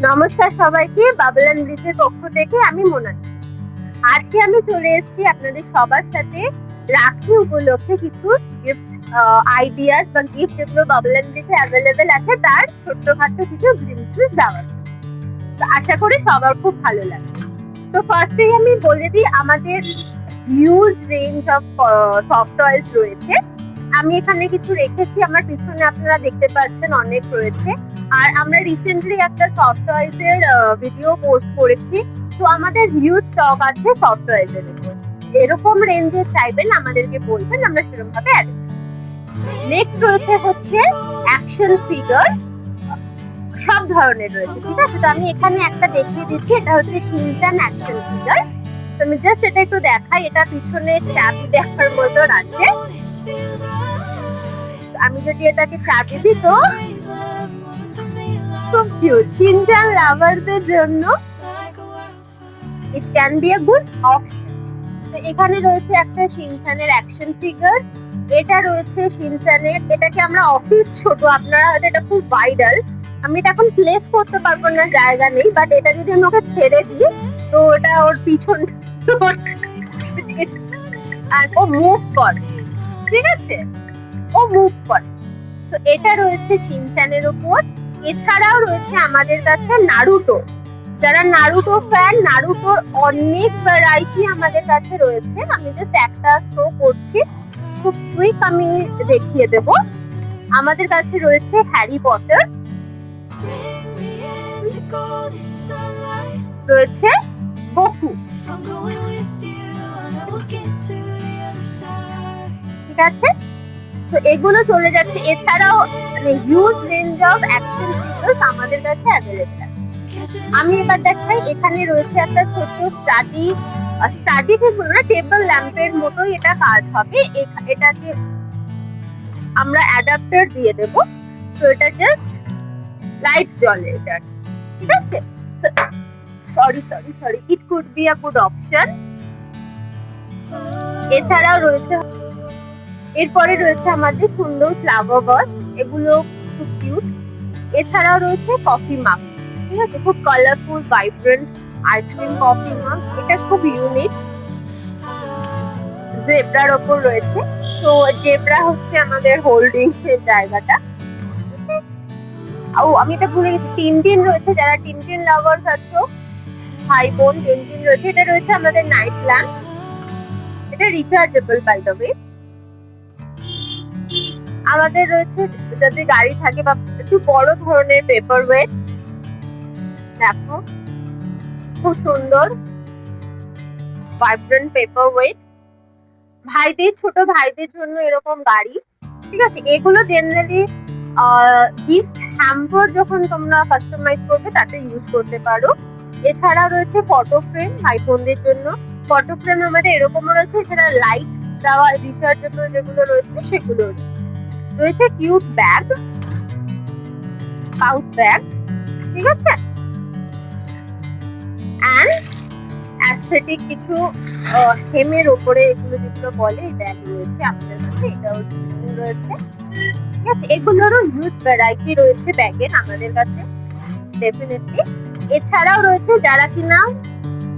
নমস্কার সবাইকে, bubble and ব্লিসের পক্ষ থেকে আমি মোনালি। আজকে আমি চলে এসেছি আপনাদের সবার সাথে রাখি উপলক্ষে কিছু গিফট আইডিয়াস বা গিফট যেগুলো বাবল এন্ড ব্লিসে অ্যাভেলেবেল আছে তার ছোট্টখাট্ট কিছু গ্লিমসেস দেওয়া। তো আশা করি সবার খুব ভালো লাগবে। তো ফার্স্টেই আমি বলে দিই, আমাদের huge range of soft toys রয়েছে। আমি এখানে কিছু রেখেছি, আমার পিছনে আপনারা দেখতে পাচ্ছেন অনেক রয়েছে। আর আমরা রিসেন্টলি একটা সফট টয়েস এর ভিডিও পোস্ট করেছি। তো আমাদের হিউজ স্টক আছে সফট টয়েস এর উপর। এরকম রেঞ্জের চাইবেন আমাদেরকে বলবেন, আমরা সেরকম ভাবে অ্যারেঞ্জ করব। নেক্সট রয়েছে হচ্ছে অ্যাকশন ফিগার, সব ধরনের রয়েছে, ঠিক আছে। তো আমি এখানে একটা দেখিয়ে দিচ্ছি, এটা হচ্ছে শিনচান অ্যাকশন ফিগার। তো আমি জাস্ট এটা একটু দেখাই, এটা পিছনে চাবি দেখার মতন আছে। আমি যদি এটাকে চাবি দিই তো খুব কিউট, শিনচান লাভারদের জন্য it can be a good option. তো এখানে রয়েছে একটা শিনচানের অ্যাকশন ফিগার, এটা রয়েছে শিনচানের, এটাকে আমরা অফিস ছোট, আপনারা হয়তো এটা খুব ভাইরাল, আমি এটা এখন প্লেস করতে পারবো না, জায়গা নেই, বাট এটা যদি আমি ওকে ছেড়ে দিই তো ওটা ওর পিছন আর ও মুভ করে, ঠিক আছে, ও মুভ করে। তো এটা রয়েছে শিনচানের উপর। এছাড়াও রয়েছে আমাদের কাছে নারুটো, যারা নারুটো ফ্যান, নারুটোর অনেক ভ্যারাইটি আমাদের কাছে রয়েছে। আমি জাস্ট একটা শো করছি, খুব কুইক আমি দেখিয়ে দেব। আমাদের কাছে রয়েছে হ্যারি পটার, রয়েছে গোকু, ঠিক আছে। তো এগুলো চলে যাচ্ছে। এছাড়াও মানে huge range of action figures আমাদের কাছে অ্যাভেলেবল আছে। আমি এবার দেখাই, এখানে রয়েছে একটা ছোট্ট স্টাডি ঠিক বলবো না, টেবিল ল্যাম্পের মতোই এটা কাজ হবে। এটাকে আমরা অ্যাডাপ্টার দিয়ে দেব, তো এটা জাস্ট লাইট জ্বলে এটা, ঠিক আছে। Sorry, it could be a good option. এছাড়াও রয়েছে, এরপরে রয়েছে আমাদের সুন্দর ফ্লাওয়ার ভাস, এগুলো খুব কিউট। এছাড়াও রয়েছে কফি মাগ, ঠিক আছে, খুব কালারফুল ভাইব্রেন্ট আইসক্রিম কফি মাগ, এটা খুব ইউনিক। জেব্রার ওপর রয়েছে, তো জেব্রা হচ্ছে আমাদের হোল্ডিং এর জায়গাটা। ও আমি এটা ভুলে গেছি, টিনটিন রয়েছে, যারা টিনটিন লাভার্স আছো, ভাই বোন, টিনটিন রয়েছে। এটা রয়েছে আমাদের নাইট ল্যাম্প, এটা রিচার্জেবল বাই দ্য ওয়ে। আমাদের রয়েছে যদি গাড়ি থাকে বা একটু বড় ধরনের পেপার ওয়েট, দেখো খুব সুন্দর ভাইব্রেন্ট পেপার ওয়েট, ভাইদের, ছোট ভাইদের জন্য এরকম গাড়ি, ঠিক আছে। এগুলো জেনারেলি গিফট হ্যাম্পার যখন তোমরা কাস্টমাইজ করবে তাতে ইউজ করতে পারো। এছাড়া রয়েছে ফটো ফ্রেম, ভাই বোনদের জন্য ফটো ফ্রেম আমাদের এরকমও রয়েছে। এছাড়া লাইট দেওয়া রিচার্জেবল যেগুলো রয়েছে সেগুলো রয়েছে। রয়েছে কিউট ব্যাগ, পাউচ ব্যাগ, ঠিক আছে। অ্যান্ড অ্যাস্থেটিক কিছু হেমের ওপরে এগুলো যেগুলো বলে, এই ব্যাগ রয়েছে আমাদের কাছে, এটাও রয়েছে, ঠিক আছে। এগুলোরও হিউজ ভ্যারাইটি রয়েছে ব্যাগের আমাদের কাছে ডেফিনেটলি। এছাড়াও রয়েছে যারা কিনা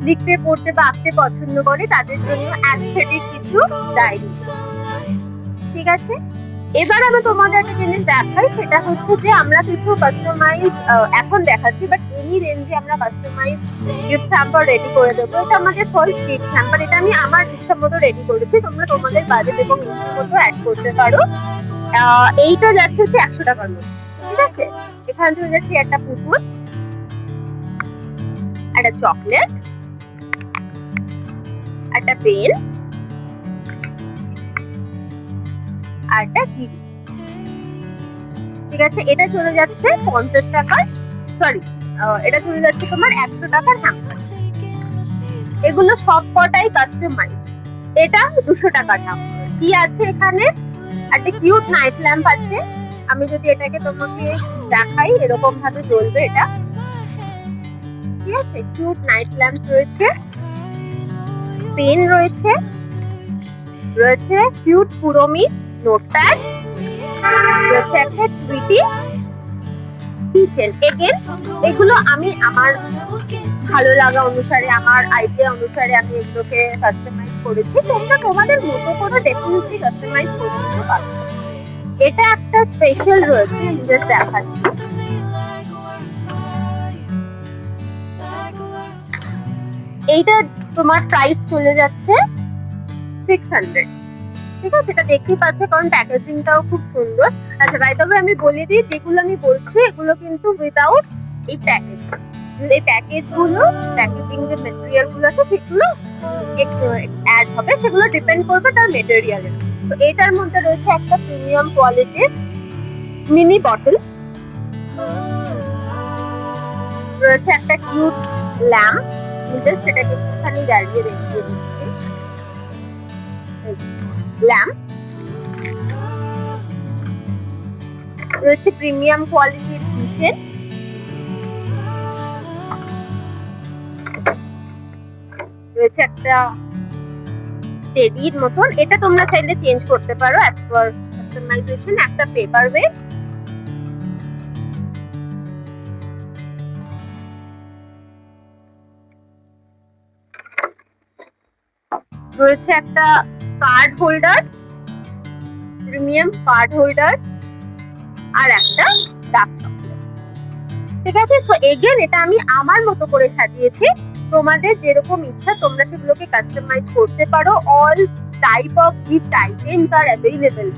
লিখতে পড়তে বা আঁকতে পছন্দ করে তাদের জন্য অ্যাস্থেটিক কিছু ডায়েরি, ঠিক আছে। এবার আমি তোমাদের একটা জিনিস দেখাই, সেটা হচ্ছে যে আমরা কিছু কাস্টমাইজ এখন দেখাচ্ছি, বাট এনি রেঞ্জে আমরা কাস্টমাইজ গিফট হ্যাম্পার রেডি করে দেবো। এটা আমাদের ফার্স্ট গিফট হ্যাম্পার, এটা আমি আমার ইচ্ছা মতো রেডি করেছি, তোমরা তোমাদের বাজেট এবং ইচ্ছা মতো অ্যাড করতে পারো। এইটা যাচ্ছে হচ্ছে 100 টাকার মধ্যে, ঠিক আছে। এখান থেকে যাচ্ছে একটা পুতুল, একটা চকলেট, একটা পেন, আর একটা গিফট, ঠিক আছে। এটা চলে যাচ্ছে 50 টাকার, সরি এটা চলে যাচ্ছে তোমার 100 টাকার হ্যাম্পার। এগুলো সব কটাই কাস্টমাইজ। এটা 200 টাকার হ্যাম্পার। কি আছে এখানে, একটা কিউট নাইট ল্যাম্প আছে, আমি যদি এটাকে তোমাকে দেখাই এরকম ভাবে জ্বলবে এটা, ঠিক আছে। কিউট নাইট ল্যাম্প রয়েছে, পেন রয়েছে, রয়েছে কিউট পুরোমি নোটপ্যাড, রয়েছে একটা সুইটি, কিচেন, এগেন এগুলো আমি আমার ভালো লাগা অনুসারে, আমার আইডিয়া অনুসারে আমি এগুলোকে কাস্টমাইজ করেছি। তোমরা তোমাদের মতো করে ডেফিনেটলি কাস্টমাইজ করতে পারো। এটা একটা স্পেশাল রয়েছে, জাস্ট দেখাচ্ছি। এইটা তোমার প্রাইস চলে যাচ্ছে 600। ঠিক আছে, এটা দেখতেই পাচ্ছ, কারণ প্যাকেজিংটাও খুব সুন্দর। আচ্ছা বাই দ্য ওয়ে আমি বলে দিই, যেগুলো আমি বলছি এগুলো কিন্তু উইদাউট এই প্যাকেজ। এই প্যাকেজগুলো, প্যাকেজিং যে মেটেরিয়াল গুলো আছে সেগুলো অ্যাড হবে, সেগুলো ডিপেন্ড করবে তার মেটেরিয়ালের। তো এটার মধ্যে রয়েছে একটা প্রিমিয়াম কোয়ালিটির মিনি বটল, রয়েছে একটা কিউট ল্যাম্প, জাস্ট এটাকে একটুখানি জ্বালিয়ে দেখিয়ে দিচ্ছি। ল্যাম্প রয়েছে, প্রিমিয়াম কোয়ালিটির কিচেন, রয়েছে একটা টেডির মতন, এটা তোমরা চাইলে চেঞ্জ করতে পারো অ্যাজ পার কাস্টমাইজেশন। একটা পেপার ওয়েট, রয়েছে একটা card holder, premium card holder, আর একটা ডার্ক চকলেট। ঠিক আছে, সো এগেন এটা আমি আমার মতো করে সাজিয়েছি, তোমাদের যেরকম ইচ্ছা তোমরা সেগুলোকে কাস্টমাইজ করতে পারো। All type of gift items are available.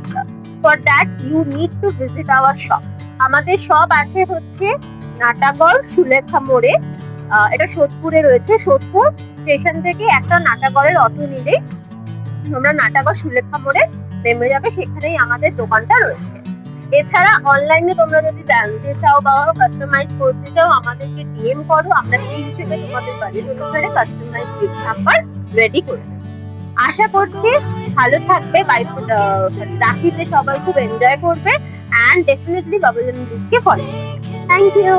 For that you need to visit our shop. আমাদের শপ আছে হচ্ছে নাটাগড় সুলেখা মোড়ে, এটা সোদপুরে রয়েছে। সোদপুর স্টেশন থেকে একটা নাটাগড়ের অটো নিলেই তোমরা নাটাগড় সুলেখা মোড়ে নেমে যাবে, সেখানেই আমাদের দোকানটা রয়েছে। এছাড়া অনলাইনে তোমরা যদি জানতে চাও বা কাস্টমাইজ করতে চাও, আমাদেরকে ডিএম করো, আমরা সেই হিসেবে তোমাদের বাজেট অনুসারে কাস্টমাইজ গিফট হ্যাম্পার রেডি করে দেব। আশা করছি ভালো থাকবে, রাখিতে সবাই খুব এনজয় করবে, অ্যান্ড ডেফিনেটলি বাবল এন্ড ব্লিসকে ফলো। Thank you.